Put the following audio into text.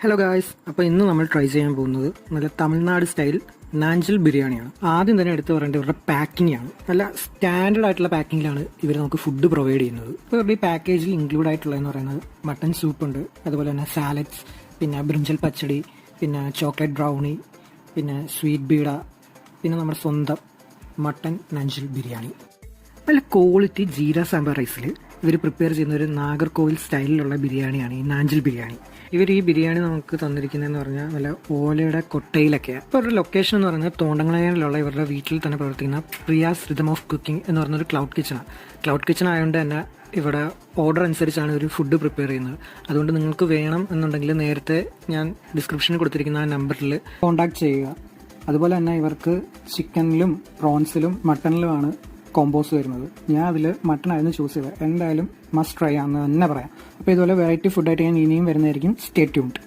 Hello guys, അപ്പോൾ ഇന്ന് നമ്മൾ ട്രൈ ചെയ്യാൻ പോകുന്നത് നല്ല തമിഴ്നാട് സ്റ്റൈൽ നാഞ്ചൽ ബിരിയാണിയാണ്. ആദ്യം തന്നെ എടുത്ത് പറയേണ്ടത് ഇവരുടെ പാക്കിംഗ് ആണ്. നല്ല സ്റ്റാൻഡേർഡ് ആയിട്ടുള്ള പാക്കിങ്ങിലാണ് ഇവർ നമുക്ക് ഫുഡ് പ്രൊവൈഡ് ചെയ്യുന്നത്. ഇപ്പോൾ ഇവരുടെ ഈ പാക്കേജിൽ ഇൻക്ലൂഡ് ആയിട്ടുള്ളതെന്ന് പറയുന്നത് മട്ടൺ സൂപ്പ് ഉണ്ട്, അതുപോലെ തന്നെ സാലഡ്സ്, പിന്നെ ബ്രിഞ്ചൽ പച്ചടി, പിന്നെ ചോക്ലേറ്റ് ബ്രൗണി, പിന്നെ സ്വീറ്റ് ബീഡ, പിന്നെ നമ്മുടെ സ്വന്തം മട്ടൺ നാഞ്ചൽ ബിരിയാണി. നല്ല ക്വാളിറ്റി ജീര സാമ്പാർ റൈസിൽ ഇവർ പ്രിപ്പയർ ചെയ്യുന്ന ഒരു നാഗർകോവിൽ സ്റ്റൈലിലുള്ള ബിരിയാണിയാണ് ഈ നാഞ്ചൽ ബിരിയാണി. ഇവർ ഈ ബിരിയാണി നമുക്ക് തന്നിരിക്കുന്നതെന്ന് പറഞ്ഞാൽ നല്ല ഓലയുടെ കൊട്ടയിലൊക്കെയാണ്. ഇപ്പോൾ അവരുടെ ലൊക്കേഷൻ എന്ന് പറയുന്നത് തോണ്ടങ്ങളയിലുള്ള ഇവരുടെ വീട്ടിൽ തന്നെ പ്രവർത്തിക്കുന്ന പ്രിയാസ് റിതം ഓഫ് കുക്കിംഗ് എന്ന് പറഞ്ഞൊരു ക്ലൗഡ് കിച്ചണാണ്. ക്ലൗഡ് കിച്ചൺ ആയതുകൊണ്ട് തന്നെ ഇവിടെ ഓർഡർ അനുസരിച്ചാണ് ഒരു ഫുഡ് പ്രിപ്പയർ ചെയ്യുന്നത്. അതുകൊണ്ട് നിങ്ങൾക്ക് വേണം എന്നുണ്ടെങ്കിൽ നേരത്തെ ഞാൻ ഡിസ്ക്രിപ്ഷനിൽ കൊടുത്തിരിക്കുന്ന ആ നമ്പറിൽ കോൺടാക്ട് ചെയ്യുക. അതുപോലെ തന്നെ ഇവർക്ക് ചിക്കനിലും പ്രോൺസിലും മട്ടണിലുമാണ് കോമ്പോസ് വരുന്നത്. ഞാൻ അതിൽ മട്ടൺ ആയിരുന്നു ചൂസ് ചെയ്തത്. എന്തായാലും മസ്റ്റ് ട്രൈ ആണെന്ന് തന്നെ പറയാം. അപ്പോൾ ഇതുപോലെ വെറൈറ്റി ഫുഡായിട്ട് ഞാൻ ഇനിയും വരുന്നതായിരിക്കും. Stay tuned.